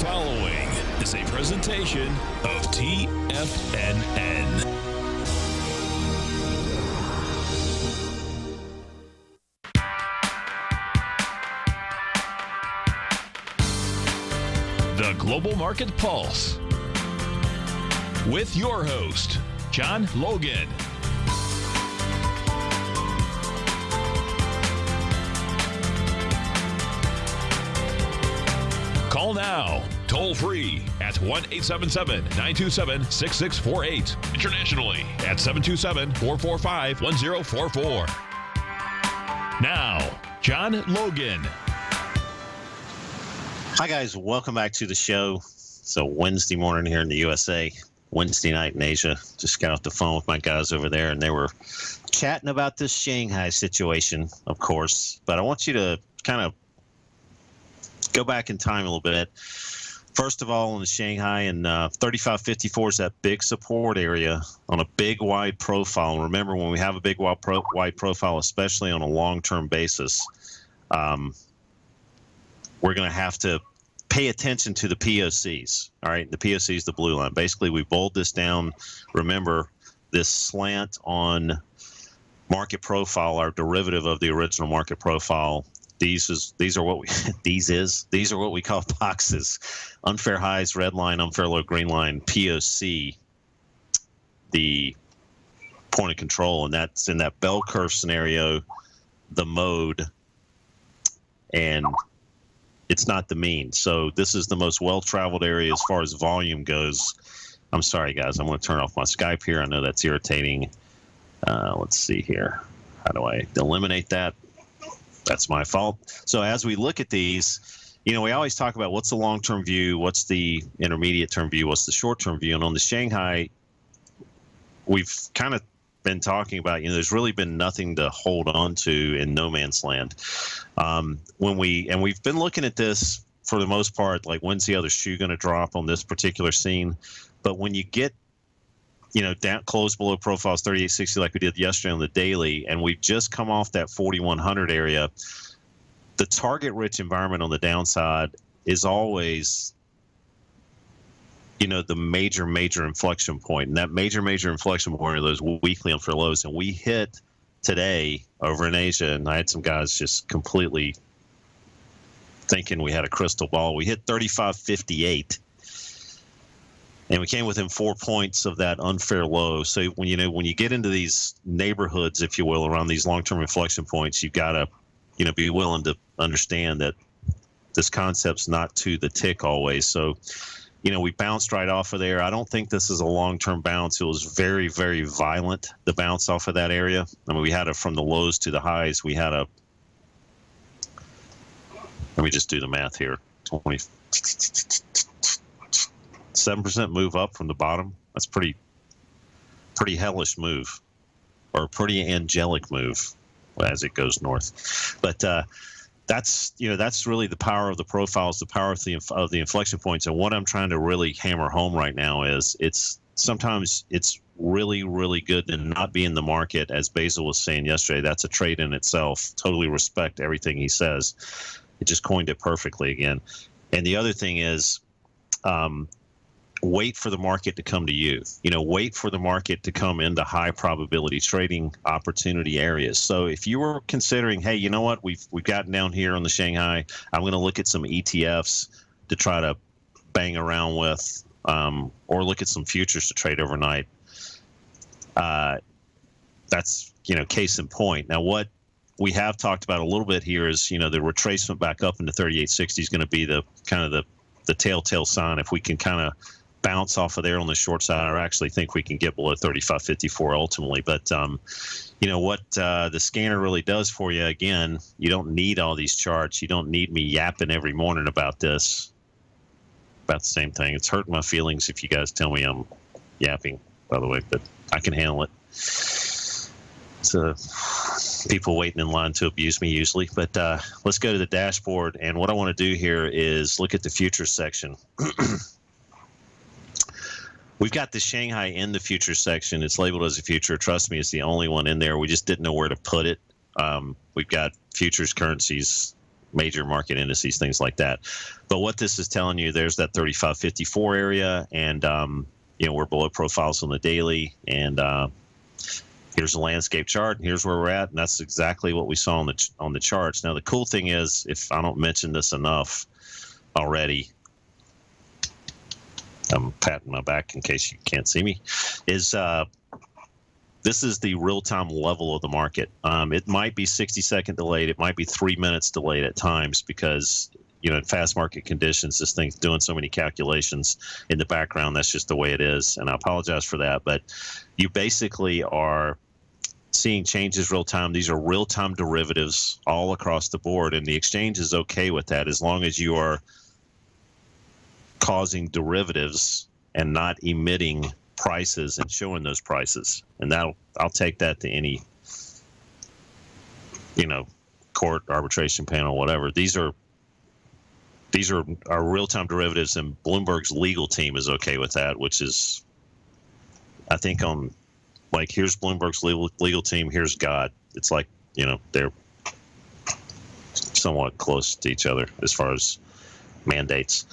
following is a presentation of TFNN. The Global Market Pulse with your host, John Logan. Call now, toll free at 1-877-927-6648. Internationally at 727-445-1044. Now, John Logan. Hi, guys. Welcome back to the show. So Wednesday morning here in the USA, Wednesday night in Asia. Just got off the phone with my guys over there, and they were chatting about this Shanghai situation, of course. But I want you to kind of go back in time a little bit. First of all, in the Shanghai, and 3554 is that big support area on a big wide profile. And remember, when we have a big wide profile, especially on a long-term basis, we're going to have to pay attention to the POCs. All right, the POC is the blue line. Basically, we bold this down. Remember, this slant on market profile, our derivative of the original market profile. These are what we call boxes. Unfair highs, red line, unfair low, green line, POC, the point of control, and that's in that bell curve scenario, the mode, and it's not the mean. So this is the most well-traveled area as far as volume goes. I'm sorry, guys. I'm going to turn off my Skype here. I know that's irritating. Let's see here. How do I eliminate that? That's my fault. So as we look at these, we always talk about what's the long-term view, what's the intermediate-term view, what's the short-term view. And on the Shanghai, we've kind of been talking about, there's really been nothing to hold on to in no man's land. We've been looking at this for the most part, like when's the other shoe going to drop on this particular scene? But when you get down close below profiles 3860 like we did yesterday on the daily, and we've just come off that 4100 area, the target-rich environment on the downside is always, the major inflection point. And that major inflection point are those weekly unfair lows. And we hit today over in Asia, and I had some guys just completely thinking we had a crystal ball. We hit 3558. And we came within 4 points of that unfair low. So when you get into these neighborhoods, if you will, around these long-term inflection points, you've got to, be willing to understand that this concept's not to the tick always. So, we bounced right off of there. I don't think this is a long-term bounce. It was very, very violent, the bounce off of that area. I mean, we had it from the lows to the highs. We had let me just do the math here. 7% move up from the bottom. That's pretty hellish move, or a pretty angelic move as it goes north. But that's really the power of the profiles, the power of the inflection points. And what I'm trying to really hammer home right now is sometimes it's really, really good to not be in the market. As Basil was saying yesterday, that's a trade in itself. Totally respect everything he says. It just coined it perfectly again. And the other thing is, wait for the market to come to you. Wait for the market to come into high probability trading opportunity areas. So if you were considering, hey, you know what, we've gotten down here on the Shanghai, I'm going to look at some ETFs to try to bang around with, or look at some futures to trade overnight. That's, case in point. Now, what we have talked about a little bit here is, the retracement back up into 3860 is going to be the kind of the telltale sign. If we can kind of bounce off of there on the short side, I actually think we can get below 3554 ultimately. But what the scanner really does for you, again, you don't need all these charts. You don't need me yapping every morning about this, about the same thing. It's hurting my feelings if you guys tell me I'm yapping, by the way, but I can handle it. So people waiting in line to abuse me usually. But let's go to the dashboard. And what I want to do here is look at the futures section. We've got the Shanghai in the futures section. It's labeled as a future. Trust me, it's the only one in there. We just didn't know where to put it. We've got futures currencies major market indices, things like that. But what this is telling you, there's that 35.54 area, and we're below profiles on the daily, and here's the landscape chart, and here's where we're at, and that's exactly what we saw on the charts. Now, the cool thing is, if I don't mention this enough already, I'm patting my back in case you can't see me, is this is the real-time level of the market. It might be 60-second delayed. It might be 3 minutes delayed at times because, in fast market conditions, this thing's doing so many calculations in the background. That's just the way it is, and I apologize for that. But you basically are seeing changes real-time. These are real-time derivatives all across the board, and the exchange is okay with that as long as you are causing derivatives and not emitting prices and showing those prices. And I'll take that to any court, arbitration panel, whatever. These are our real-time derivatives, and Bloomberg's legal team is okay with that, which is, I think, here's Bloomberg's legal team, here's God. It's like, they're somewhat close to each other as far as mandates.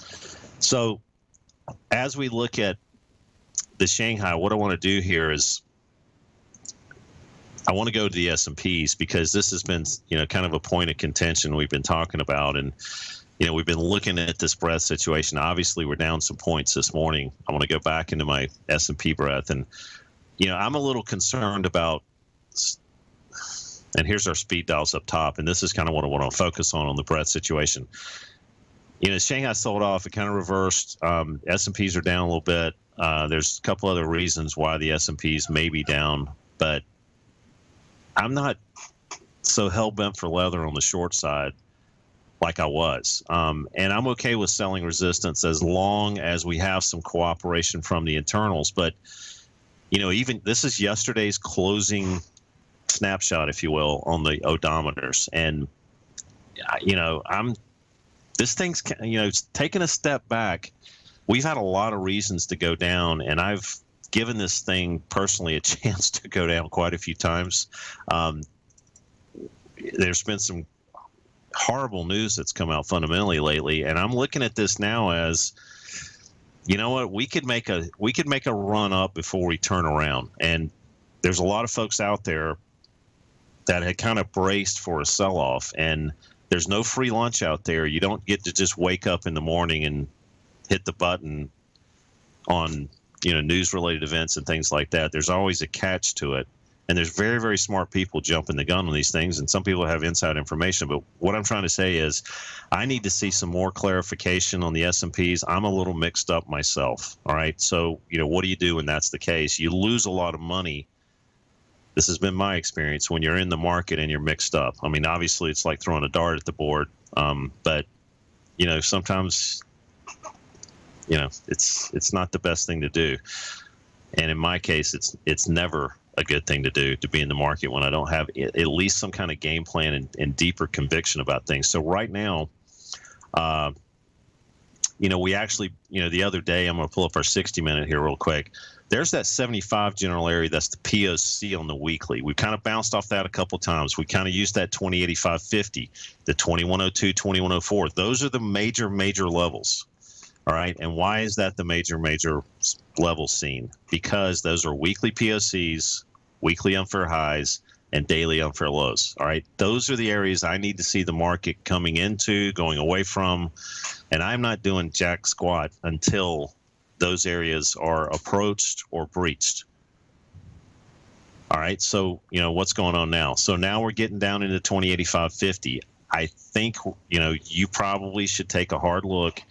So as we look at the Shanghai, what I want to do here is I want to go to the S&Ps, because this has been, kind of a point of contention we've been talking about. And, we've been looking at this breadth situation. Obviously, we're down some points this morning. I want to go back into my S&P breadth. And, I'm a little concerned about, and here's our speed dials up top. And this is kind of what I want to focus on the breadth situation. Shanghai sold off. It kind of reversed. S&Ps are down a little bit. There's a couple other reasons why the S&Ps may be down, but I'm not so hell-bent for leather on the short side like I was. And I'm okay with selling resistance as long as we have some cooperation from the internals. But, even this is yesterday's closing snapshot, if you will, on the odometers. And, this thing's, taking a step back. We've had a lot of reasons to go down, and I've given this thing personally a chance to go down quite a few times. There's been some horrible news that's come out fundamentally lately, and I'm looking at this now as, what, we could make a run up before we turn around. And there's a lot of folks out there that had kind of braced for a sell-off, and there's no free lunch out there. You don't get to just wake up in the morning and hit the button on, news-related events and things like that. There's always a catch to it. And there's very, very smart people jumping the gun on these things, and some people have inside information. But what I'm trying to say is I need to see some more clarification on the S&Ps. I'm a little mixed up myself, all right? So, what do you do when that's the case? You lose a lot of money. This has been my experience when you're in the market and you're mixed up. I mean, obviously, it's like throwing a dart at the board. But, sometimes, it's not the best thing to do. And in my case, it's never a good thing to do, to be in the market when I don't have at least some kind of game plan and deeper conviction about things. So right now, we actually, the other day, I'm going to pull up our 60-minute here real quick. There's that 75 general area. That's the POC on the weekly. We kind of bounced off that a couple of times. We kind of used that 2085.50, the 2102, 2104. Those are the major levels. All right. And why is that the major level seen? Because those are weekly POCs, weekly unfair highs, and daily unfair lows. All right. Those are the areas I need to see the market coming into, going away from. And I'm not doing jack squat until those areas are approached or breached. All right. So, what's going on now? So now we're getting down into 2085.50. I think, you probably should take a hard look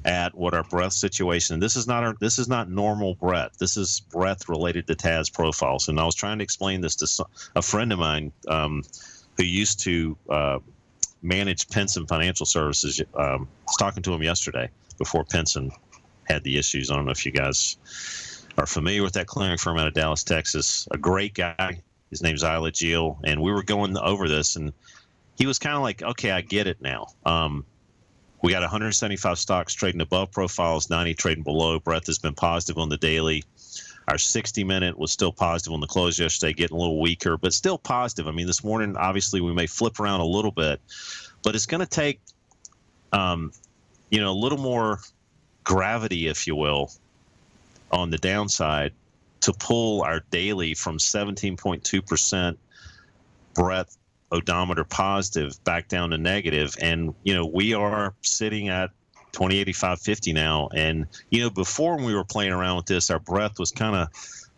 at what our breadth situation. And this is not normal breadth. This is breadth related to TAS profiles. And I was trying to explain this to a friend of mine who used to manage Pinson Financial Services. I was talking to him yesterday before Pinson had the issues. I don't know if you guys are familiar with that clearing firm out of Dallas, Texas. A great guy. His name's Isla Gil. And we were going over this, and he was kind of like, okay, I get it now. We got 175 stocks trading above profiles, 90 trading below. Breadth has been positive on the daily. Our 60-minute was still positive on the close yesterday, getting a little weaker, but still positive. I mean, this morning, obviously, we may flip around a little bit, but it's going to take, a little more gravity, if you will, on the downside to pull our daily from 17.2% breadth odometer positive back down to negative. And, we are sitting at 2085.50 now. And, before when we were playing around with this, our breadth was kind of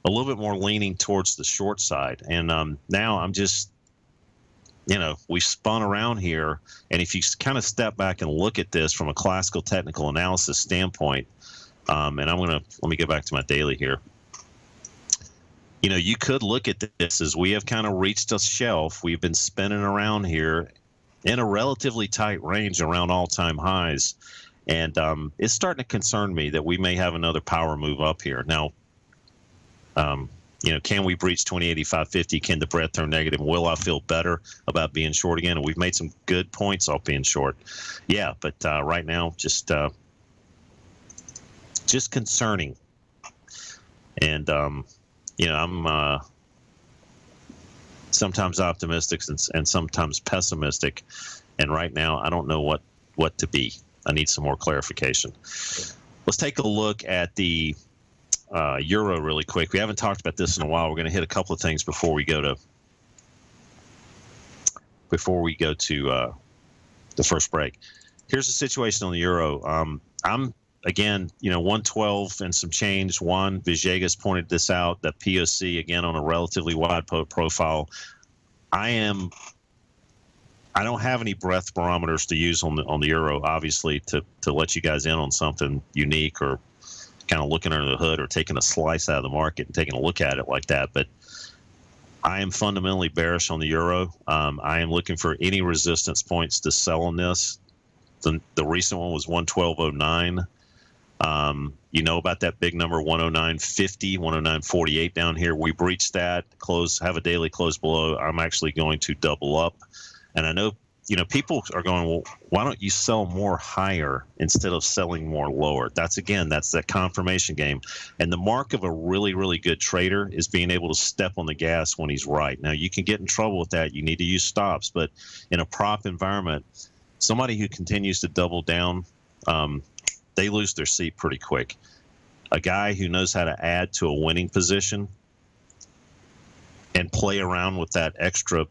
a little bit more leaning towards the short side. And now I'm just, we spun around here. And if you kind of step back and look at this from a classical technical analysis standpoint, and let me go back to my daily here. You could look at this as we have kind of reached a shelf. We've been spinning around here in a relatively tight range around all-time highs. And it's starting to concern me that we may have another power move up here. Now, can we breach 2085.50? Can the breadth turn negative? Will I feel better about being short again? And we've made some good points off being short. Yeah, but right now, just concerning. And, I'm sometimes optimistic and sometimes pessimistic. And right now, I don't know what to be. I need some more clarification. Let's take a look at the euro really quick. We haven't talked about this in a while. We're going to hit a couple of things before we go to the first break. Here's the situation on the euro. I'm again, 112 and some change. Juan Villegas pointed this out, that POC again on a relatively wide profile. I don't have any breadth barometers to use on the euro, obviously, to let you guys in on something unique or kind of looking under the hood or taking a slice out of the market and taking a look at it like that. But I am fundamentally bearish on the euro. I am looking for any resistance points to sell on this. The recent one was 112.09. About that big number 109.50, 109.48 down here. We breached that, have a daily close below. I'm actually going to double up. And I know, people are going, well, why don't you sell more higher instead of selling more lower? That's that confirmation game. And the mark of a really, really good trader is being able to step on the gas when he's right. Now, you can get in trouble with that. You need to use stops. But in a prop environment, somebody who continues to double down, they lose their seat pretty quick. A guy who knows how to add to a winning position and play around with that extra,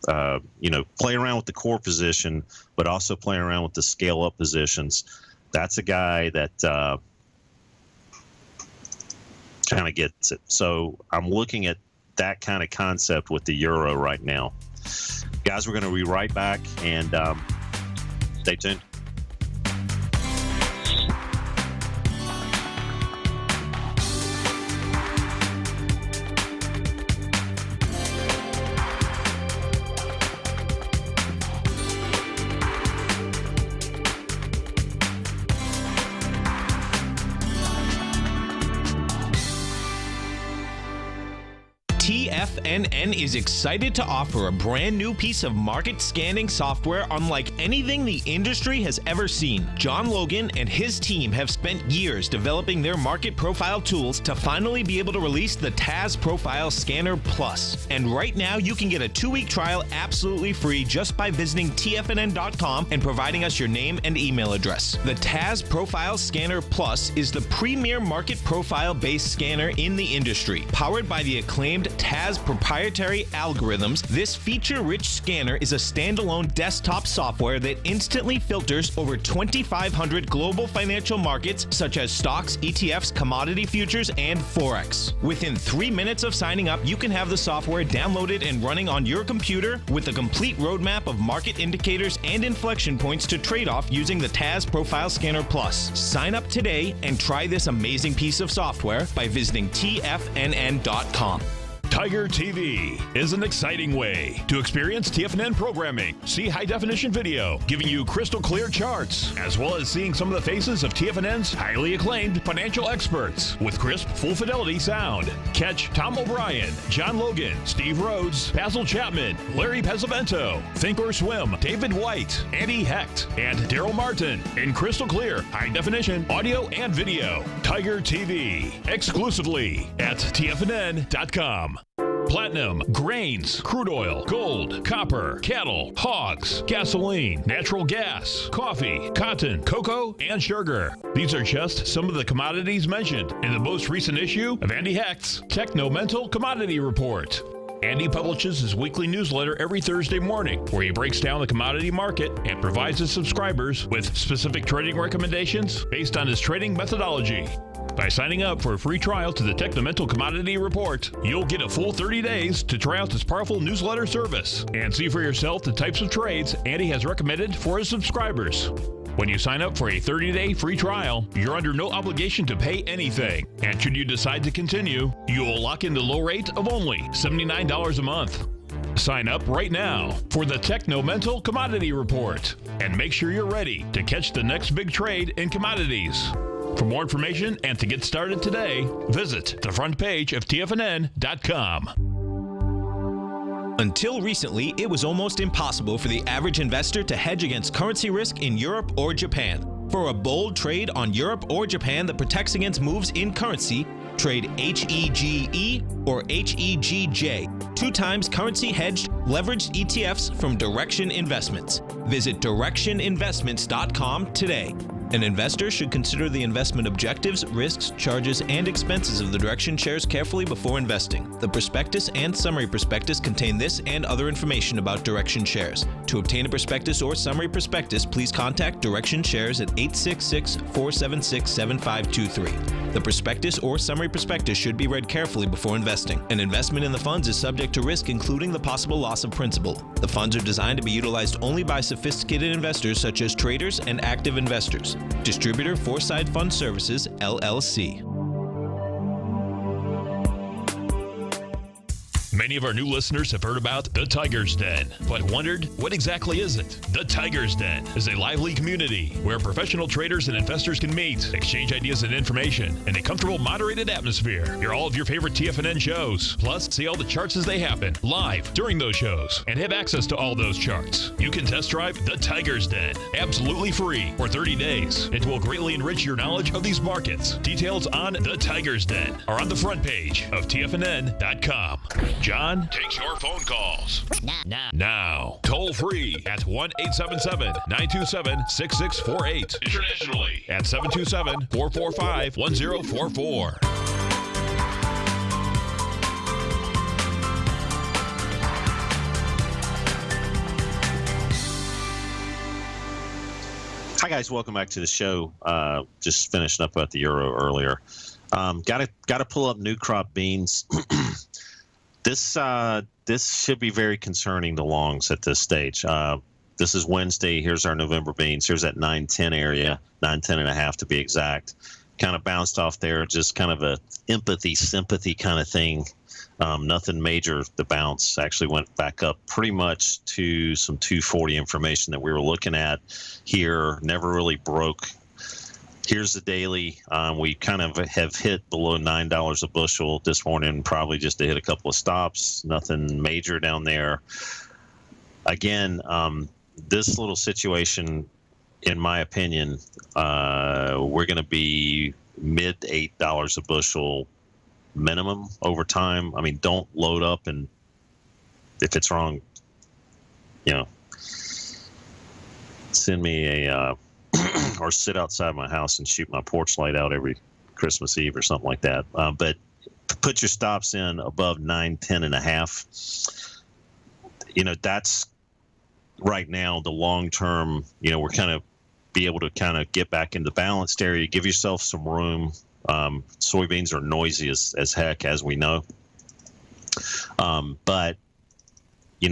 play around with the core position, but also play around with the scale up positions. That's a guy that kind of gets it. So I'm looking at that kind of concept with the euro right now. Guys, we're going to be right back, and stay tuned. TFNN is excited to offer a brand new piece of market scanning software unlike anything the industry has ever seen. John Logan and his team have spent years developing their market profile tools to finally be able to release the TAS Profile Scanner Plus. And right now, you can get a 2-week trial absolutely free just by visiting TFNN.com and providing us your name and email address. The TAS Profile Scanner Plus is the premier market profile-based scanner in the industry. Powered by the acclaimed TAS proprietary algorithms, this feature-rich scanner is a standalone desktop software that instantly filters over 2,500 global financial markets such as stocks, ETFs, commodity futures, and Forex. Within 3 minutes of signing up, you can have the software downloaded and running on your computer with a complete roadmap of market indicators and inflection points to trade off using the TAS Profile Scanner Plus. Sign up today and try this amazing piece of software by visiting TFNN.com. Tiger TV is an exciting way to experience TFNN programming. See high-definition video, giving you crystal clear charts, as well as seeing some of the faces of TFNN's highly acclaimed financial experts with crisp, full-fidelity sound. Catch Tom O'Brien, John Logan, Steve Rhodes, Basil Chapman, Larry Pesavento, Think or Swim, David White, Andy Hecht, and Daryl Martin in crystal clear, high-definition audio and video. Tiger TV, exclusively at TFNN.com. platinum, grains, crude oil, gold, copper, cattle, hogs, gasoline, natural gas, coffee, cotton, cocoa, and sugar. These are just some of the commodities mentioned in the most recent issue of Andy Hecht's Techno-Mental Commodity Report. Andy publishes his weekly newsletter every Thursday morning, where he breaks down the commodity market and provides his subscribers with specific trading recommendations based on his trading methodology. By signing up for a free trial to the Techno-Mental Commodity Report, you'll get a full 30 days to try out this powerful newsletter service and see for yourself the types of trades Andy has recommended for his subscribers. When you sign up for a 30-day free trial, you're under no obligation to pay anything. And should you decide to continue, you will lock in the low rate of only $79 a month. Sign up right now for the Techno-Mental Commodity Report and make sure you're ready to catch the next big trade in commodities. For more information and to get started today, visit the front page of TFNN.com. Until recently, it was almost impossible for the average investor to hedge against currency risk in Europe or Japan. For a bold trade on Europe or Japan that protects against moves in currency, trade HEGE or HEGJ, 2 times currency hedged leveraged ETFs from Direction Investments. Visit directioninvestments.com today. An investor should consider the investment objectives, risks, charges, and expenses of the Direction shares carefully before investing. The prospectus and summary prospectus contain this and other information about Direction shares. To obtain a prospectus or summary prospectus, please contact Direction shares at 866-476-7523. The prospectus or summary prospectus should be read carefully before investing. An investment in the funds is subject to risk, including the possible loss of principal. The funds are designed to be utilized only by sophisticated investors such as traders and active investors. Distributor Foreside Fund Services, LLC. Many of our new listeners have heard about the Tiger's Den, but wondered, what exactly is it? The Tiger's Den is a lively community where professional traders and investors can meet, exchange ideas and information in a comfortable, moderated atmosphere. Hear all of your favorite TFNN shows, plus see all the charts as they happen live during those shows, and have access to all those charts. You can test drive the Tiger's Den absolutely free for 30 days. It will greatly enrich your knowledge of these markets. Details on the Tiger's Den are on the front page of TFNN.com. John takes your phone calls. Now. Toll free at 1-877-927-6648. Internationally at 727-445-1044. Hi guys, welcome back to the show. Just finishing up about the euro earlier. Got to pull up new crop beans. This should be very concerning to longs at this stage. This is Wednesday. Here's our November beans. Here's that 910 area, 910.5 to be exact. Kind of bounced off there, just kind of a sympathy kind of thing. Nothing major. The bounce actually went back up pretty much to some 240 information that we were looking at here. Never really broke. Here's the daily. We kind of have hit below $9 a bushel this morning, probably just to hit a couple of stops. Nothing major down there. Again, this little situation, in my opinion, we're going to be mid $8 a bushel minimum over time. I mean, don't load up, and if it's wrong, send me a or sit outside my house and shoot my porch light out every Christmas Eve or something like that. But put your stops in above 910.5. That's right now the long term. We're kind of be able to kind of get back into the balanced area, give yourself some room. Soybeans are noisy as heck, as we know. But you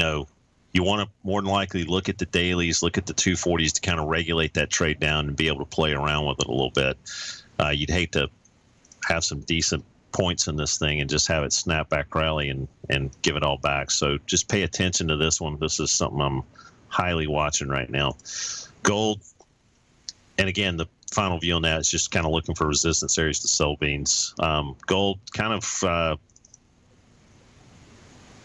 want to more than likely look at the dailies, look at the 240s to kind of regulate that trade down and be able to play around with it a little bit. You'd hate to have some decent points in this thing and just have it snap back rally and give it all back. So just pay attention to this one. This is something I'm highly watching right now. Gold, and again, the final view on that is just kind of looking for resistance areas to sell beans. Gold kind of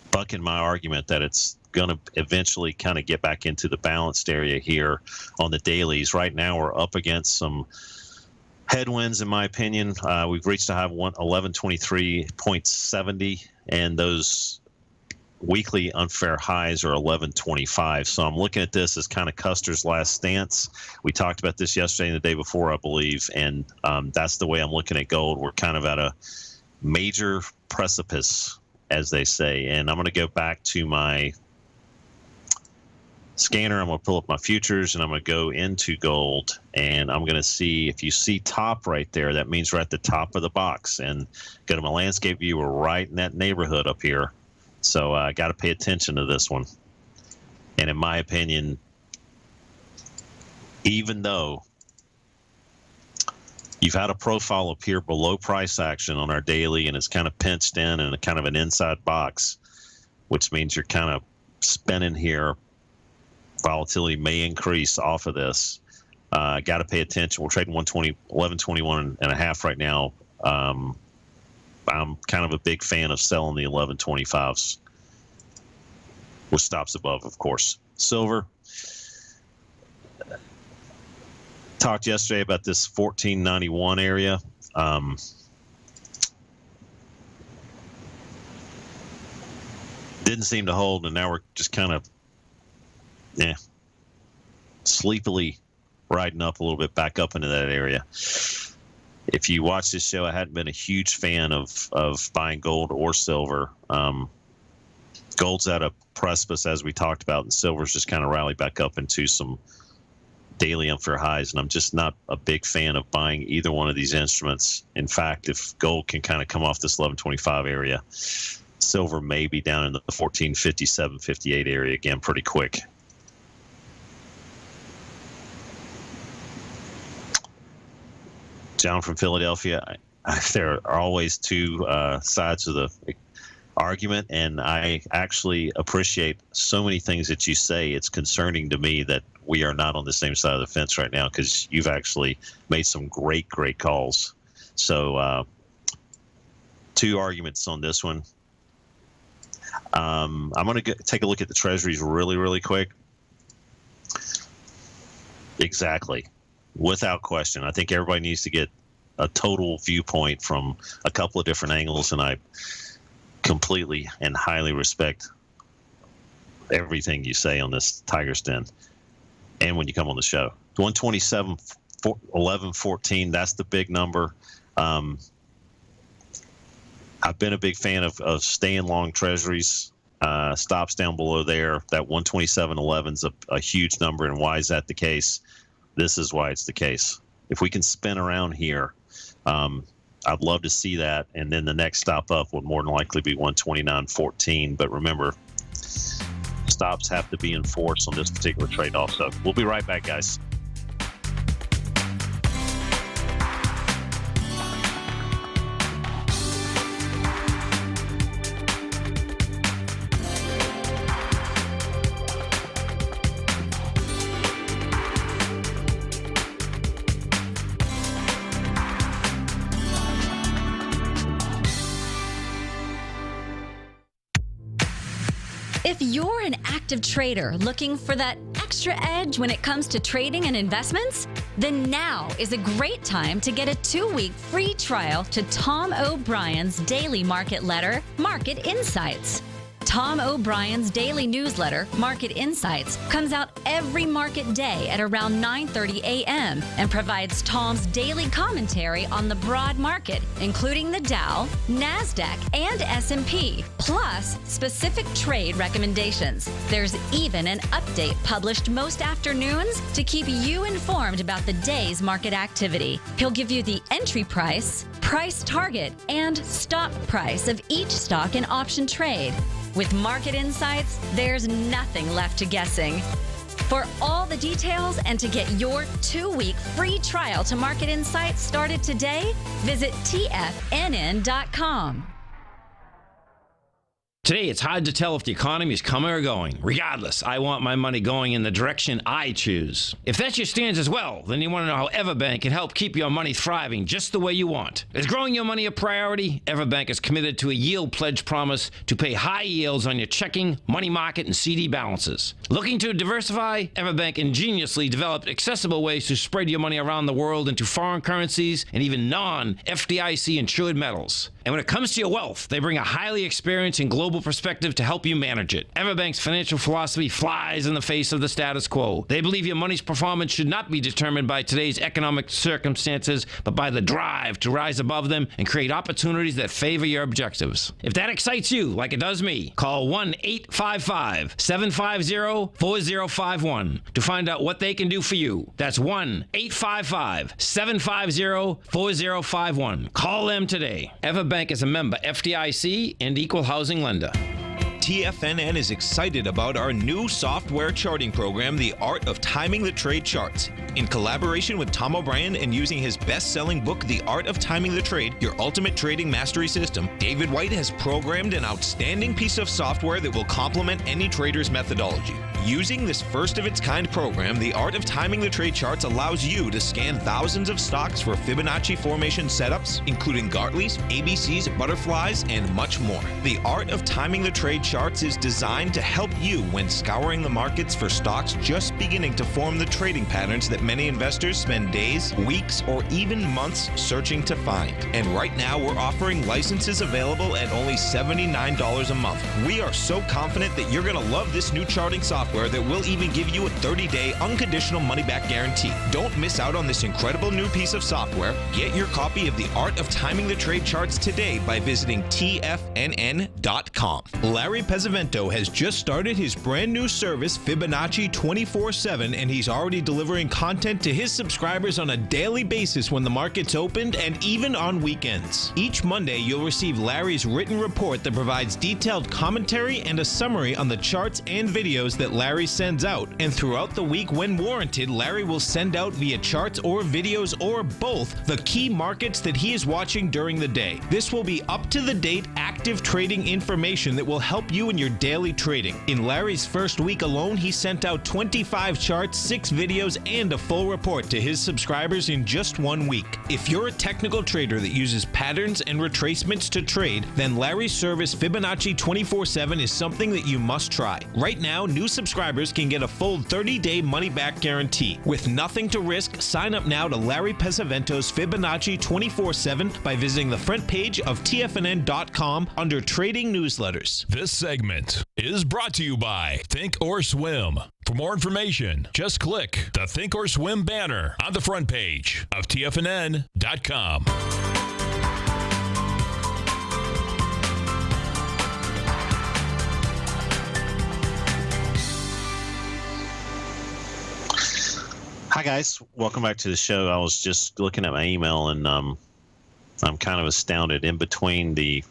bucking my argument that it's going to eventually kind of get back into the balanced area here on the dailies. Right now we're up against some headwinds, in my opinion. We've reached a high of 1123.70, and those weekly unfair highs are 1125. So I'm looking at this as kind of Custer's last stance. We talked about this yesterday and the day before, I believe, and that's the way I'm looking at gold. We're kind of at a major precipice, as they say. And I'm going to go back to my scanner. I'm going to pull up my futures, and I'm going to go into gold, and I'm going to see if you see top right there. That means we're at the top of the box, and go to my landscape view. We're right in that neighborhood up here. So I got to pay attention to this one. And in my opinion, even though you've had a profile appear below price action on our daily, and it's kind of pinched in and kind of an inside box, which means you're kind of spinning here. Volatility may increase off of this. Got to pay attention. We're trading 1121 and a half right now. I'm kind of a big fan of selling the 1125s with stops above, of course. Silver. Talked yesterday about this 1491 area. Didn't seem to hold, and now we're just kind of sleepily riding up a little bit back up into that area. If you watch this show, I hadn't been a huge fan of buying gold or silver. Gold's at a precipice, as we talked about, and silver's just kind of rallied back up into some daily unfair highs, and I'm just not a big fan of buying either one of these instruments. In fact, if gold can kind of come off this 1125 area, silver may be down in the 1457, 58 area again pretty quick. John from Philadelphia. There are always two sides of the argument, and I actually appreciate so many things that you say. It's concerning to me that we are not on the same side of the fence right now, because you've actually made some great calls. So two arguments on this one. I'm going to take a look at the treasuries really quick. Exactly. Without question. I think everybody needs to get a total viewpoint from a couple of different angles, and I completely and highly respect everything you say on this Tiger's Den and when you come on the show. 127, 11, 14, that's the big number. I've been a big fan of staying long treasuries. Stops down below there. That 127.11 is a huge number, and why is that the case? This is why it's the case. If we can spin around here, I'd love to see that, and then the next stop up would more than likely be 129.14. But remember, stops have to be enforced on this particular trade also. We'll be right back, guys. If you're an active trader looking for that extra edge when it comes to trading and investments, then now is a great time to get a 2-week free trial to Tom O'Brien's daily market letter, Market Insights. Tom O'Brien's daily newsletter, Market Insights, comes out every market day at around 9:30 a.m. and provides Tom's daily commentary on the broad market, including the Dow, NASDAQ, and S&P, plus specific trade recommendations. There's even an update published most afternoons to keep you informed about the day's market activity. He'll give you the entry price, price target, and stop price of each stock and option trade. With Market Insights, there's nothing left to guessing. For all the details and to get your 2-week free trial to Market Insights started today, visit TFNN.com. Today, it's hard to tell if the economy is coming or going. Regardless, I want my money going in the direction I choose. If that's your stance as well, then you want to know how Everbank can help keep your money thriving just the way you want. Is growing your money a priority? Everbank is committed to a yield pledge promise to pay high yields on your checking, money market, and CD balances. Looking to diversify? Everbank ingeniously developed accessible ways to spread your money around the world into foreign currencies and even non-FDIC insured metals. And when it comes to your wealth, they bring a highly experienced and global perspective to help you manage it. Everbank's financial philosophy flies in the face of the status quo. They believe your money's performance should not be determined by today's economic circumstances, but by the drive to rise above them and create opportunities that favor your objectives. If that excites you, like it does me, call 1-855-750-4051 to find out what they can do for you. That's 1-855-750-4051. Call them today. Everbank is a member FDIC and equal housing lender. TFNN is excited about our new software charting program, The Art of Timing the Trade Charts. In collaboration with Tom O'Brien and using his best-selling book, The Art of Timing the Trade, Your Ultimate Trading Mastery System, David White has programmed an outstanding piece of software that will complement any trader's methodology. Using this first-of-its-kind program, The Art of Timing the Trade Charts allows you to scan thousands of stocks for Fibonacci formation setups, including Gartleys, ABCs, butterflies, and much more. The Art of Timing the Trade Charts is designed to help you when scouring the markets for stocks just beginning to form the trading patterns that many investors spend days, weeks, or even months searching to find. And right now, we're offering licenses available at only $79 a month. We are so confident that you're going to love this new charting software that will even give you a 30-day unconditional money-back guarantee. Don't miss out on this incredible new piece of software. Get your copy of The Art of Timing the Trade Charts today by visiting TFNN.com. Larry Pesavento has just started his brand new service, Fibonacci 24/7, and he's already delivering content to his subscribers on a daily basis when the market's opened and even on weekends. Each Monday, you'll receive Larry's written report that provides detailed commentary and a summary on the charts and videos that Larry sends out. And throughout the week, when warranted, Larry will send out via charts or videos or both the key markets that he is watching during the day. This will be up-to-the-date, active trading information that will help you in your daily trading. In Larry's first week alone, he sent out 25 charts, 6 videos, and a full report to his subscribers in just 1 week. If you're a technical trader that uses patterns and retracements to trade, then Larry's service Fibonacci 24/7 is something that you must try. Right now, new subscribers can get a full 30-day money-back guarantee. With nothing to risk, sign up now to Larry Pesavento's Fibonacci 24/7 by visiting the front page of TFNN.com under Trading Newsletters. This segment is brought to you by Think or Swim. For more information, just click the Think or Swim banner on the front page of TFNN.com. Hi, guys. Welcome back to the show. I was just looking at my email, and I'm kind of astounded. In between the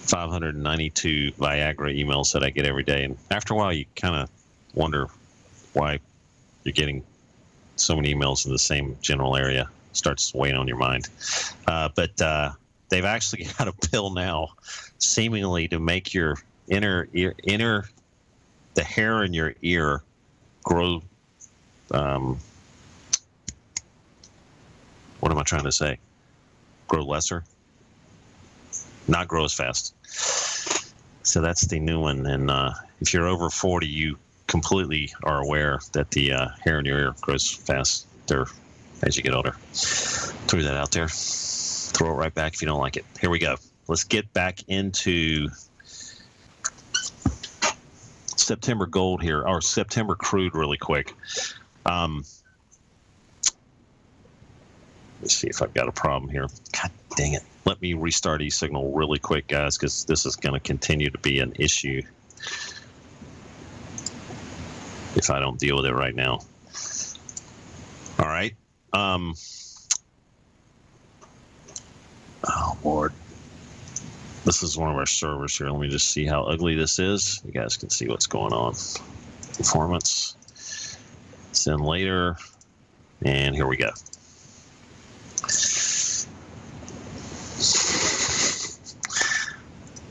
592 Viagra emails that I get every day, and after a while, you kind of wonder why you're getting so many emails in the same general area. It starts weighing on your mind. But they've actually got a pill now, seemingly to make your the hair in your ear grow. What am I trying to say? Grow lesser, not grow as fast. So that's the new one. And if you're over 40, you completely are aware that the hair in your ear grows faster as you get older. Threw that out there. Throw it right back if you don't like it. Here we go. Let's get back into September gold here, or September crude really quick. Let's see if I've got a problem here. God dang it. Let me restart eSignal really quick, guys, because this is going to continue to be an issue if I don't deal with it right now. All right. Oh, Lord. This is one of our servers here. Let me just see how ugly this is. You guys can see what's going on. Performance. Send later. And here we go.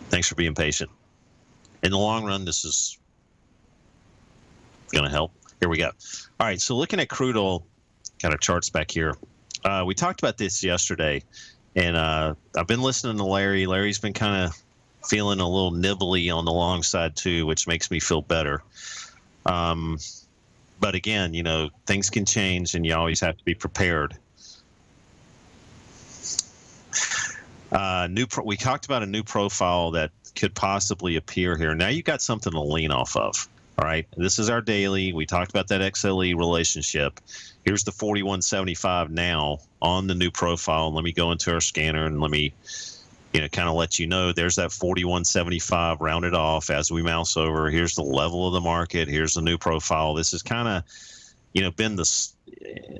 Thanks for being patient. In the long run, this is going to help. Here we go. All right, so looking at crude oil, got our charts back here. We talked about this yesterday, and I've been listening to Larry. Larry's been kind of feeling a little nibbly on the long side too, which makes me feel better. But again, you know, things can change, and you always have to be prepared. We talked about a new profile that could possibly appear here. Now you got something to lean off of. All right, this is our daily. We talked about that XLE relationship. Here's the 4175 now on the new profile. Let me go into our scanner and let me, kind of let you know there's that 4175 rounded off as we mouse over. Here's the level of the market. Here's the new profile. This is kind of, been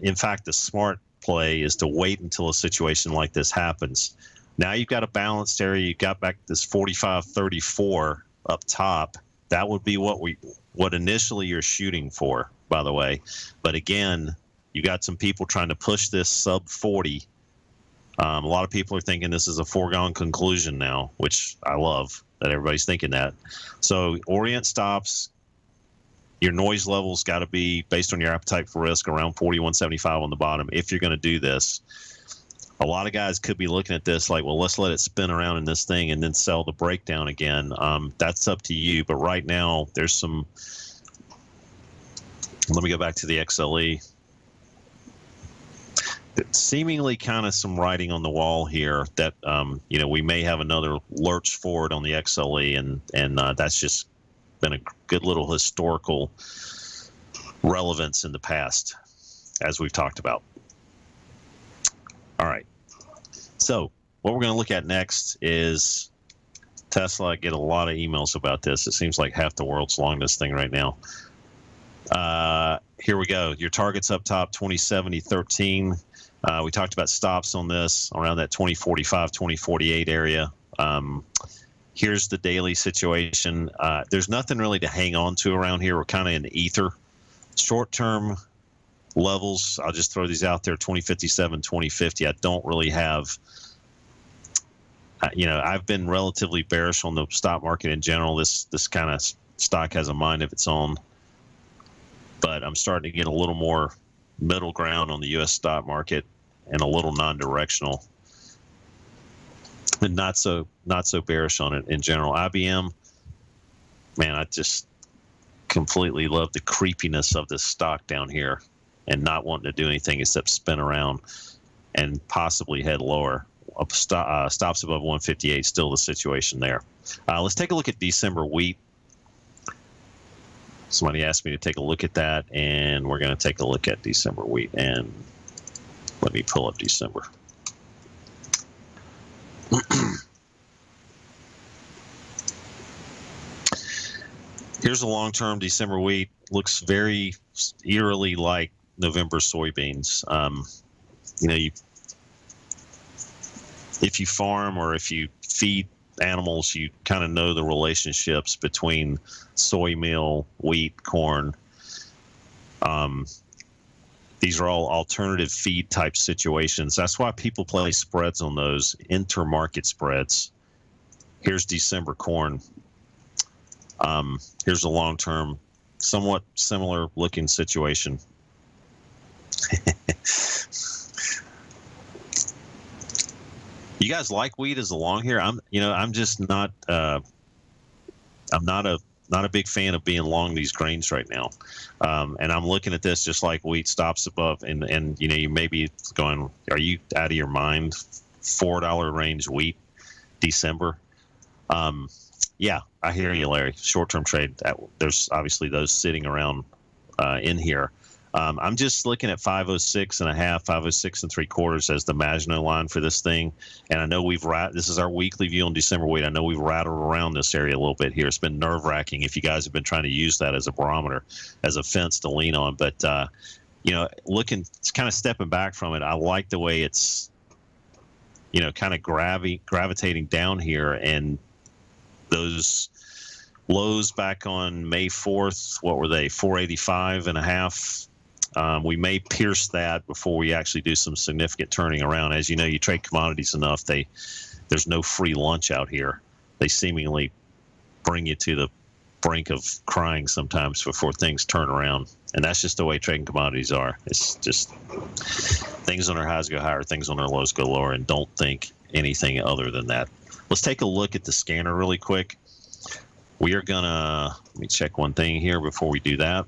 in fact, the smart play is to wait until a situation like this happens. Now you've got a balanced area. You've got back this 45.34 up top. That would be what initially you're shooting for, by the way. But again, you got some people trying to push this sub 40. A lot of people are thinking this is a foregone conclusion now, which I love that everybody's thinking that. So orient stops. Your noise level's got to be based on your appetite for risk around 41.75 on the bottom if you're going to do this. A lot of guys could be looking at this like, well, let's let it spin around in this thing and then sell the breakdown again. That's up to you. But right now, there's some. Let me go back to the XLE. Seemingly kind of some writing on the wall here that, we may have another lurch forward on the XLE. And that's just been a good little historical relevance in the past, as we've talked about. All right. So what we're going to look at next is Tesla. I get a lot of emails about this. It seems like half the world's long this thing right now. Here we go. Your target's up top, 2070.13. We talked about stops on this around that 2045, 2048 area. Here's the daily situation. There's nothing really to hang on to around here. We're kind of in the ether. Short-term levels, I'll just throw these out there, 2057, 2050. I don't really have, I've been relatively bearish on the stock market in general. This kind of stock has a mind of its own, but I'm starting to get a little more middle ground on the U.S. stock market and a little non-directional, and not so bearish on it in general. IBM, man, I just completely love the creepiness of this stock down here and not wanting to do anything except spin around and possibly head lower. Stops above 158, still the situation there. Let's take a look at December wheat. Somebody asked me to take a look at that, and we're going to take a look at December wheat. And let me pull up December. Here's a long-term December wheat. Looks very eerily like November soybeans. If you farm or if you feed animals, you kind of know the relationships between soy meal, wheat, corn. These are all alternative feed type situations. That's why people play spreads on those, intermarket spreads. Here's December corn. Here's a long-term, somewhat similar looking situation. You guys like wheat as a long here? I'm just not. I'm not a big fan of being long these grains right now. And I'm looking at this just like wheat stops above, and you may be going, are you out of your mind? $4 range wheat, December. Yeah, I hear you, Larry. Short-term trade. There's obviously those sitting around in here. I'm just looking at 506.5, 506 3/4 as the Maginot line for this thing. And I know this is our weekly view on December wheat. I know we've rattled around this area a little bit here. It's been nerve-wracking if you guys have been trying to use that as a barometer, as a fence to lean on. But, it's kind of stepping back from it. I like the way it's, kind of gravitating down here. And those lows back on May 4th, what were they, 485.5? We may pierce that before we actually do some significant turning around. As you know, you trade commodities enough, there's no free lunch out here. They seemingly bring you to the brink of crying sometimes before things turn around. And that's just the way trading commodities are. It's just things on their highs go higher, things on their lows go lower, and don't think anything other than that. Let's take a look at the scanner really quick. We are gonna, let me check one thing here before we do that.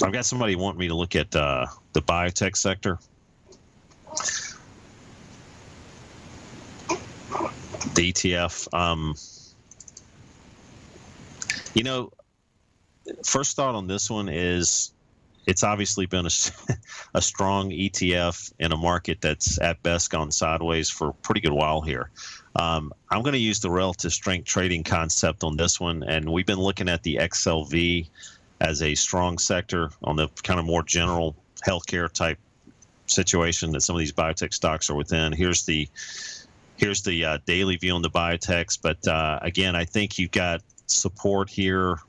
I've got somebody wanting me to look at the biotech sector. The ETF. First thought on this one is it's obviously been a strong ETF in a market that's at best gone sideways for a pretty good while here. I'm going to use the relative strength trading concept on this one, and we've been looking at the XLV as a strong sector on the kind of more general healthcare type situation that some of these biotech stocks are within. Here's the daily view on the biotechs, but again, I think you've got support here.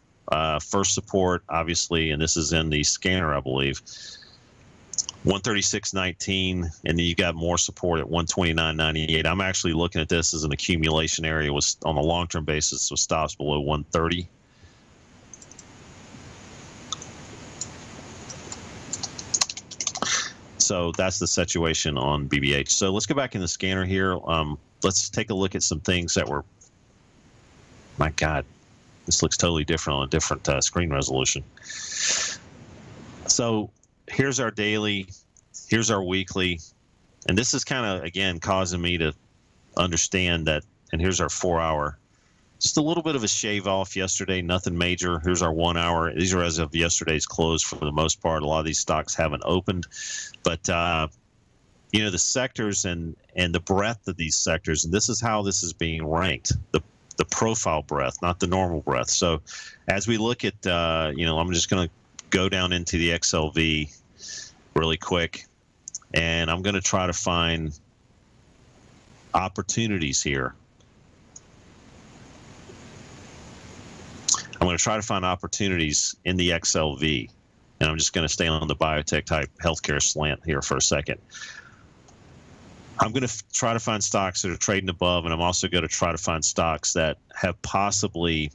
First support, obviously, and this is in the scanner, I believe, 136.19, and then you got more support at 129.98. I'm actually looking at this as an accumulation area on a long-term basis with stops below 130. So that's the situation on BBH. So let's go back in the scanner here. Let's take a look at some things that were, my God, this looks totally different on a different screen resolution. So here's our daily, here's our weekly, and this is kind of, again, causing me to understand that, and here's our 4 hour. Just a little bit of a shave off yesterday, nothing major. Here's our 1 hour. These are as of yesterday's close for the most part. A lot of these stocks haven't opened, but the sectors and the breadth of these sectors, and this is how this is being ranked, the profile breadth, not the normal breadth. So as we look at, I'm just going to go down into the XLV really quick, and I'm going to try to find opportunities here. I'm going to try to find opportunities in the XLV, and I'm just going to stay on the biotech type healthcare slant here for a second. I'm going to try to find stocks that are trading above, and I'm also going to try to find stocks that have possibly,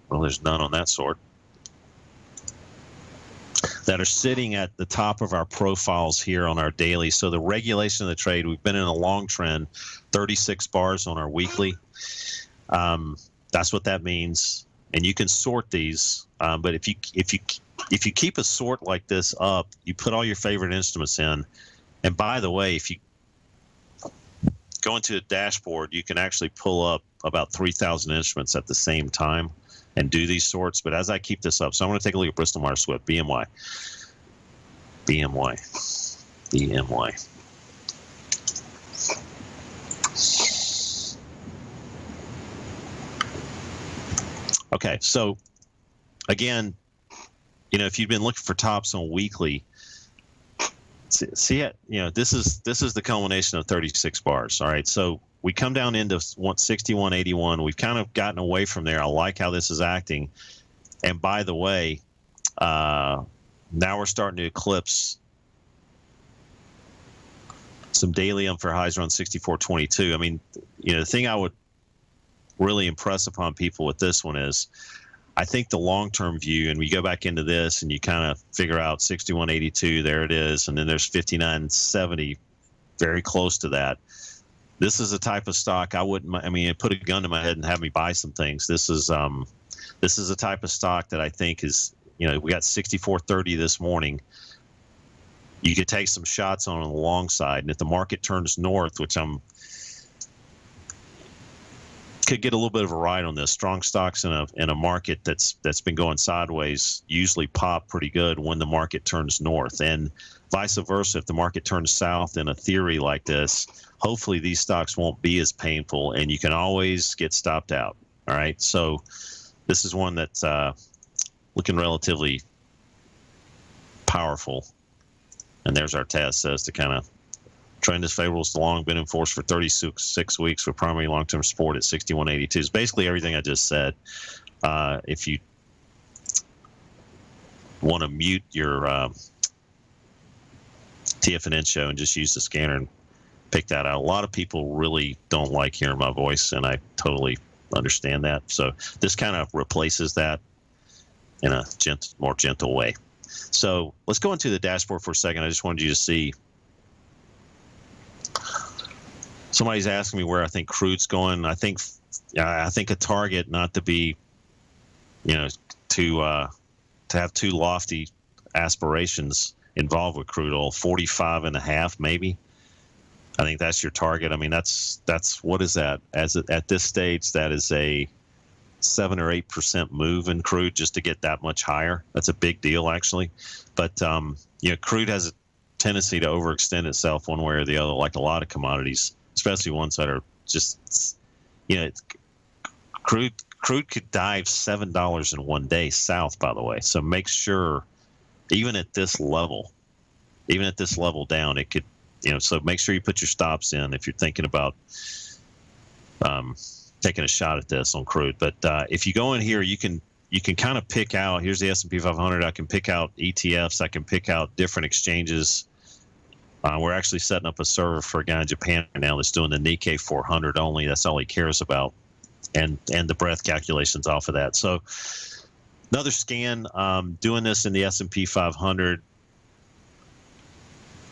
well, there's none on that sort, that are sitting at the top of our profiles here on our daily. So the regulation of the trade, we've been in a long trend, 36 bars on our weekly. That's what that means, and you can sort these. But if you keep a sort like this up, you put all your favorite instruments in. And by the way, if you go into a dashboard, you can actually pull up about 3,000 instruments at the same time and do these sorts. But as I keep this up, so I'm going to take a look at Bristol Myers Squibb, BMY. Okay, so again, if you've been looking for tops on weekly, see it. This is the culmination of 36 bars. All right, so we come down into 61.81. We've kind of gotten away from there. I like how this is acting. And by the way, now we're starting to eclipse some daily for highs around 64.22. I mean, the thing I would really impress upon people with this one is, I think the long-term view, and we go back into this and you kind of figure out 61.82, there it is, and then there's 59.70, very close to that. This is a type of stock it put a gun to my head and have me buy some things. This is a type of stock that I think is, we got 64.30 this morning. You could take some shots on the long side, and if the market turns north, which could get a little bit of a ride on this. Strong stocks in a market that's been going sideways usually pop pretty good when the market turns north, and vice versa. If the market turns south in a theory like this, hopefully these stocks won't be as painful, and you can always get stopped out. All right, so this is one that's looking relatively powerful, and there's our test as to kind of trend is favorable to long, been in force for 36 weeks with primary long-term support at 61.82. It's basically everything I just said. If you want to mute your TFNN show and just use the scanner and pick that out. A lot of people really don't like hearing my voice, and I totally understand that. So this kind of replaces that in a more gentle way. So let's go into the dashboard for a second. I just wanted you to see. Somebody's asking me where I think crude's going. I think a target, not to be, to to have too lofty aspirations involved with crude oil. 45.5 maybe. I think that's your target. I mean, that's what is that? At this stage, that is a 7 or 8% move in crude just to get that much higher. That's a big deal, actually. But crude has a tendency to overextend itself one way or the other, like a lot of commodities, especially ones that are just, crude could dive $7 in one day south, by the way. So make sure, even at this level down, it could, so make sure you put your stops in if you're thinking about taking a shot at this on crude. But if you go in here, you can kind of pick out, here's the S&P 500. I can pick out ETFs. I can pick out different exchanges. We're actually setting up a server for a guy in Japan now that's doing the Nikkei 400 only. That's all he cares about. And the breadth calculations off of that. So another scan, doing this in the S&P 500.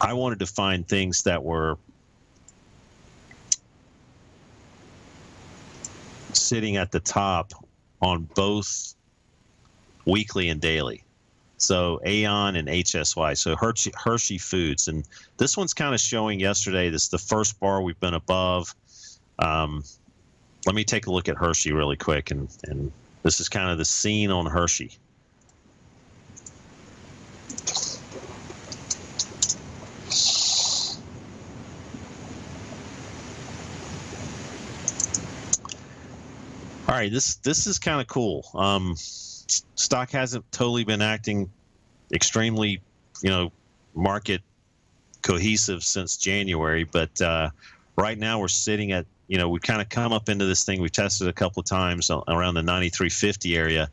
I wanted to find things that were sitting at the top on both weekly and daily. So Aon and HSY, so Hershey Foods. And this one's kind of showing yesterday. This is the first bar we've been above. Let me take a look at Hershey really quick. And this is kind of the scene on Hershey. All right, this is kind of cool. Stock hasn't totally been acting extremely, market cohesive since January, but right now we're sitting at, we've kind of come up into this thing. We've tested a couple of times around the 93.50 area,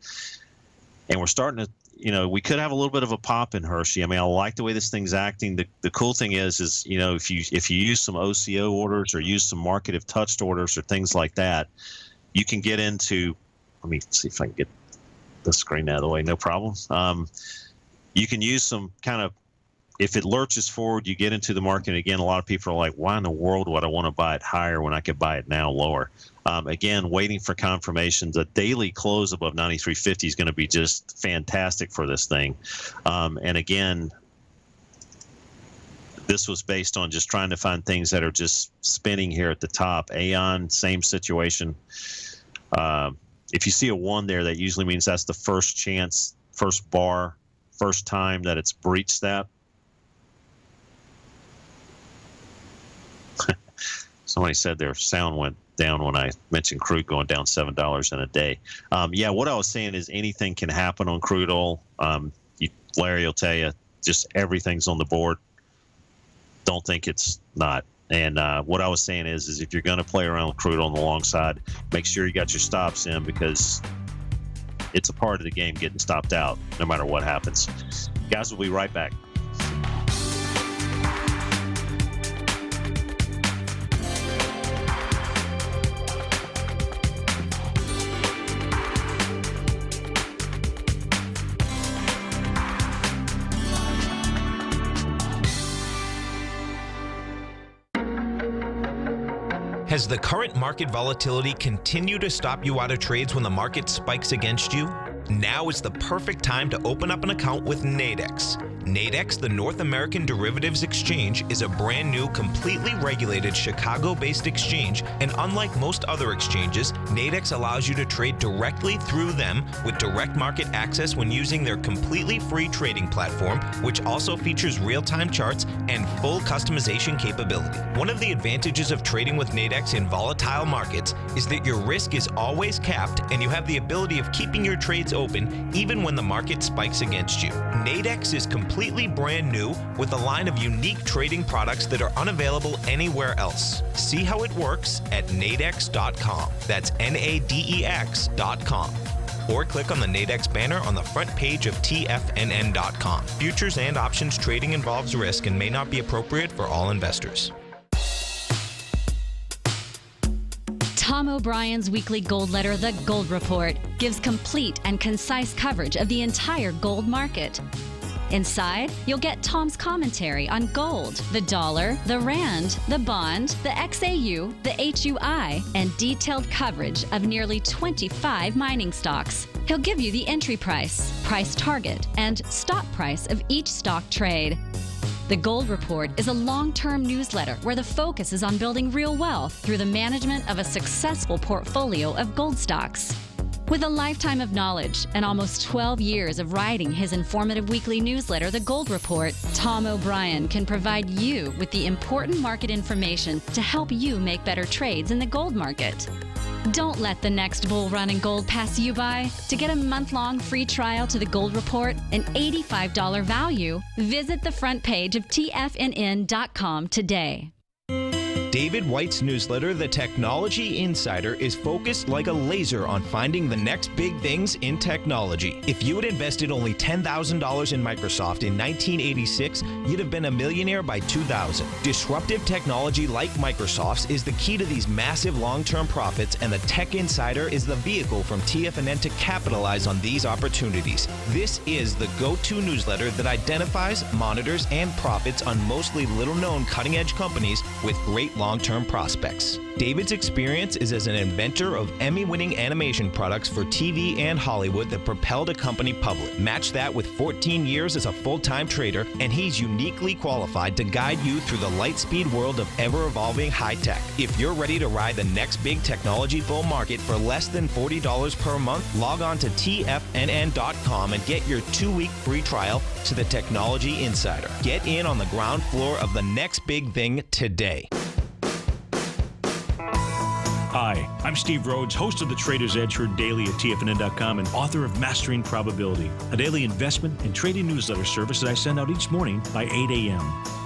and we're starting to, we could have a little bit of a pop in Hershey. I mean, I like the way this thing's acting. The cool thing is if you use some OCO orders or use some market if touched orders or things like that, you can get into, let me see if I can get the screen out of the way, no problem. You can use some kind of, if it lurches forward, you get into the market. Again, a lot of people are like, why in the world would I want to buy it higher when I could buy it now lower? Again, waiting for confirmations. A daily close above 93.50 is going to be just fantastic for this thing. And again, this was based on just trying to find things that are just spinning here at the top. Aon, same situation. If you see a 1 there, that usually means that's the first chance, first bar, first time that it's breached that. Somebody said their sound went down when I mentioned crude going down $7 in a day. Yeah, what I was saying is anything can happen on crude oil. Larry will tell you, just everything's on the board. Don't think it's not. And what I was saying is if you're going to play around with crude on the long side, make sure you got your stops in, because it's a part of the game getting stopped out no matter what happens. Guys, we'll be right back. Has the current market volatility continued to stop you out of trades when the market spikes against you? Now is the perfect time to open up an account with Nadex. Nadex, the North American Derivatives Exchange, is a brand new, completely regulated Chicago-based exchange, and unlike most other exchanges, Nadex allows you to trade directly through them with direct market access when using their completely free trading platform, which also features real-time charts and full customization capability. One of the advantages of trading with Nadex in volatile markets is that your risk is always capped and you have the ability of keeping your trades open even when the market spikes against you. Nadex is completely brand new with a line of unique trading products that are unavailable anywhere else. See how it works at nadex.com. That's NADEX.com. Or click on the Nadex banner on the front page of TFNN.com. Futures and options trading involves risk and may not be appropriate for all investors. Tom O'Brien's weekly gold letter, The Gold Report, gives complete and concise coverage of the entire gold market. Inside, you'll get Tom's commentary on gold, the dollar, the rand, the bond, the XAU, the HUI, and detailed coverage of nearly 25 mining stocks. He'll give you the entry price, price target, and stop price of each stock trade. The Gold Report is a long-term newsletter where the focus is on building real wealth through the management of a successful portfolio of gold stocks. With a lifetime of knowledge and almost 12 years of writing his informative weekly newsletter, The Gold Report, Tom O'Brien can provide you with the important market information to help you make better trades in the gold market. Don't let the next bull run in gold pass you by. To get a month-long free trial to The Gold Report, an $85 value, visit the front page of TFNN.com today. David White's newsletter, The Technology Insider, is focused like a laser on finding the next big things in technology. If you had invested only $10,000 in Microsoft in 1986, you'd have been a millionaire by 2000. Disruptive technology like Microsoft's is the key to these massive long-term profits, and the Tech Insider is the vehicle from TFNN to capitalize on these opportunities. This is the go-to newsletter that identifies, monitors, and profits on mostly little-known cutting-edge companies with great long-term prospects. David's experience is as an inventor of Emmy-winning animation products for TV and Hollywood that propelled a company public. Match that with 14 years as a full-time trader, and he's uniquely qualified to guide you through the light-speed world of ever-evolving high-tech. If you're ready to ride the next big technology bull market for less than $40 per month, log on to TFNN.com and get your 2-week free trial to the Technology Insider. Get in on the ground floor of the next big thing today. Hi, I'm Steve Rhodes, host of the Trader's Edge, heard daily at TFNN.com and author of Mastering Probability, a daily investment and trading newsletter service that I send out each morning by 8 a.m.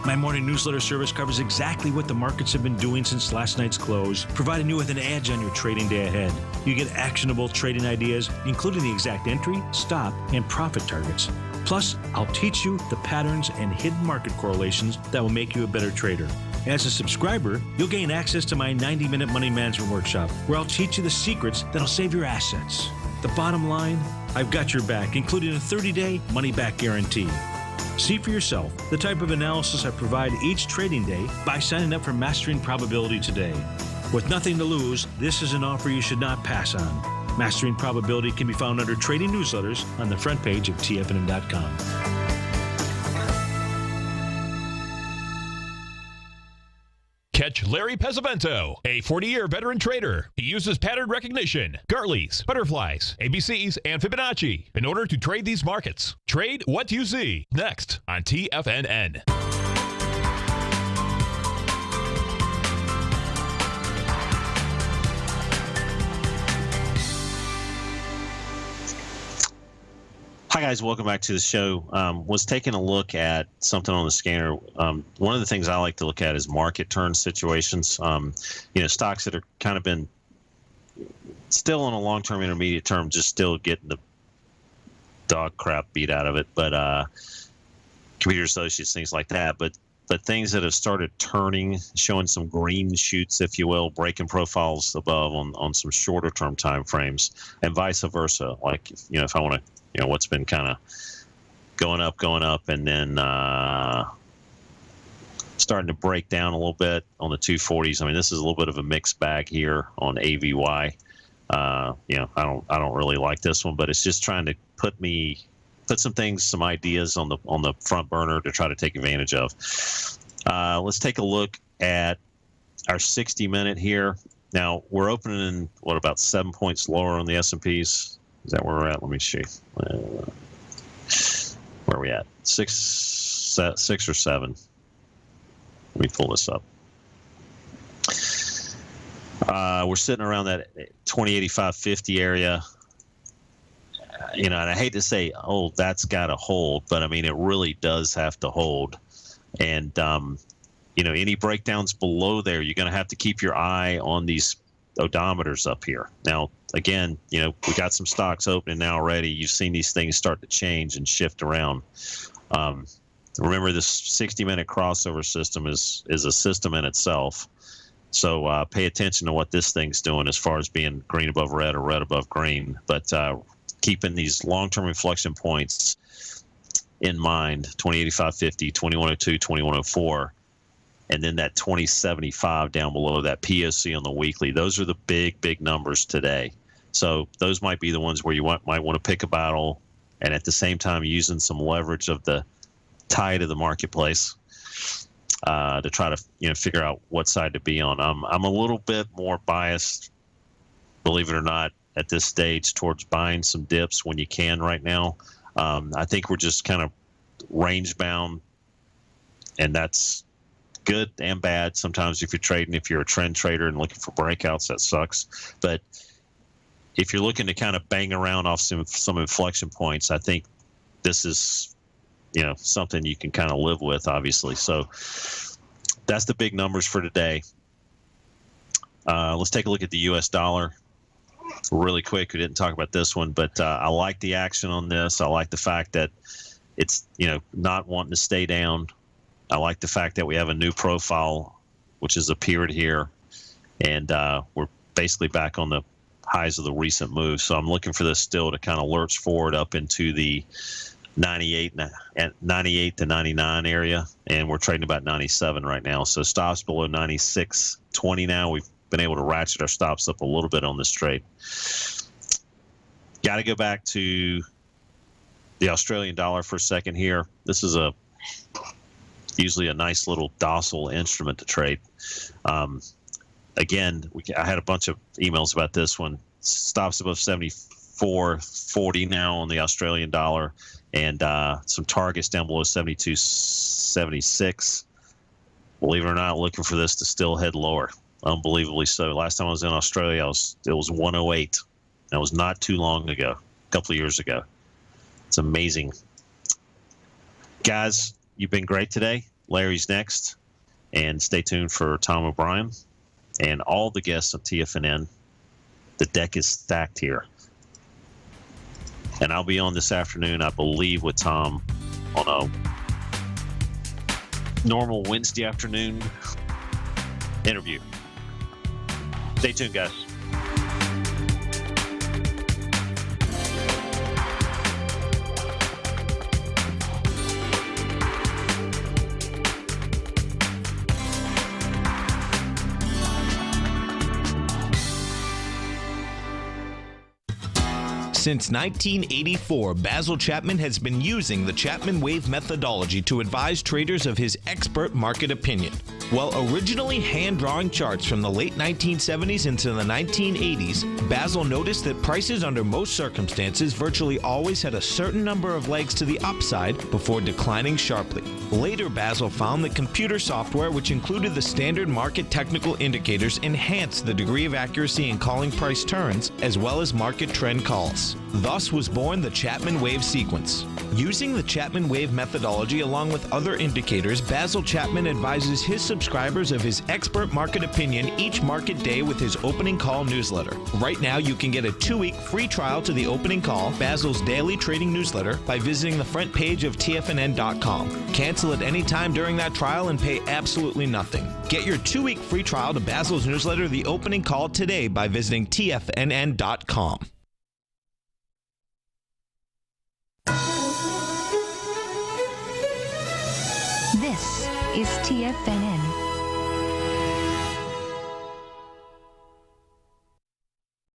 My morning newsletter service covers exactly what the markets have been doing since last night's close, providing you with an edge on your trading day ahead. You get actionable trading ideas, including the exact entry, stop, and profit targets. Plus, I'll teach you the patterns and hidden market correlations that will make you a better trader. As a subscriber, you'll gain access to my 90-minute money management workshop, where I'll teach you the secrets that'll save your assets. The bottom line, I've got your back, including a 30-day money-back guarantee. See for yourself the type of analysis I provide each trading day by signing up for Mastering Probability today. With nothing to lose, this is an offer you should not pass on. Mastering Probability can be found under Trading Newsletters on the front page of TFNN.com. Catch Larry Pesavento, a 40-year veteran trader. He uses pattern recognition, Gartleys, butterflies, ABCs, and Fibonacci in order to trade these markets. Trade what you see. Next on TFNN. Hi guys, welcome back to the show. Was taking a look at something on the scanner. One of the things I like to look at is market turn situations. Stocks that are kind of been still on a long-term intermediate term, just still getting the dog crap beat out of it. But computer associates, things like that. But things that have started turning, showing some green shoots, if you will, breaking profiles above on some shorter term time frames, and vice versa. Like if I want to. What's been kind of going up, and then starting to break down a little bit on the 240s. I mean, this is a little bit of a mixed bag here on AVY. I don't really like this one, but it's just trying to put some ideas on the front burner to try to take advantage of. Let's take a look at our 60-minute here. Now we're opening about 7 points lower on the S&Ps. Is that where we're at? Let me see. Where are we at? Six or seven. Let me pull this up. We're sitting around that 2085.50 area. And I hate to say, that's got to hold, but I mean, it really does have to hold. And any breakdowns below there, you're going to have to keep your eye on these odometers up here. Now, again, we got some stocks opening now already. You've seen these things start to change and shift around. Remember, this 60-minute crossover system is a system in itself. So pay attention to what this thing's doing as far as being green above red or red above green. But keeping these long-term inflection points in mind, 2085.50, 2102, 2104, and then that 2075 down below that POC on the weekly. Those are the big numbers today. So those might be the ones where you might want to pick a battle, and at the same time using some leverage of the tide of the marketplace to try to figure out what side to be on. I'm a little bit more biased, believe it or not, at this stage towards buying some dips when you can right now. I think we're just kind of range bound, and that's good and bad. Sometimes if you're a trend trader and looking for breakouts, that sucks. But if you're looking to kind of bang around off some inflection points, I think this is, something you can kind of live with, obviously. So that's the big numbers for today. Let's take a look at the U.S. dollar really quick. We didn't talk about this one, but I like the action on this. I like the fact that it's, not wanting to stay down. I like the fact that we have a new profile, which has appeared here, and we're basically back on the highs of the recent move. So I'm looking for this still to kind of lurch forward up into the 98 to 99 area, and we're trading about 97 right now. So stops below 96.20 now. We've been able to ratchet our stops up a little bit on this trade. Got to go back to the Australian dollar for a second here. This is usually a nice little docile instrument to trade. Again, I had a bunch of emails about this one. Stops above 74.40 now on the Australian dollar, and some targets down below 72.76. Believe it or not, looking for this to still head lower. Unbelievably so. Last time I was in Australia, it was 108. That was not too long ago, a couple of years ago. It's amazing. Guys, you've been great today. Larry's next. And stay tuned for Tom O'Brien and all the guests of TFNN. The deck is stacked here. And I'll be on this afternoon, I believe, with Tom on a normal Wednesday afternoon interview. Stay tuned, guys. Since 1984, Basil Chapman has been using the Chapman Wave methodology to advise traders of his expert market opinion. While originally hand-drawing charts from the late 1970s into the 1980s, Basil noticed that prices under most circumstances virtually always had a certain number of legs to the upside before declining sharply. Later, Basil found that computer software, which included the standard market technical indicators, enhanced the degree of accuracy in calling price turns, as well as market trend calls. Thus was born the Chapman Wave sequence. Using the Chapman Wave methodology along with other indicators, Basil Chapman advises his subscribers of his expert market opinion each market day with his opening call newsletter. Right now, you can get a 2-week free trial to the opening call, Basil's daily trading newsletter, by visiting the front page of TFNN.com. Cancel at any time during that trial and pay absolutely nothing. Get your 2-week free trial to Basil's newsletter, The Opening Call, today by visiting TFNN.com. This is TFNN.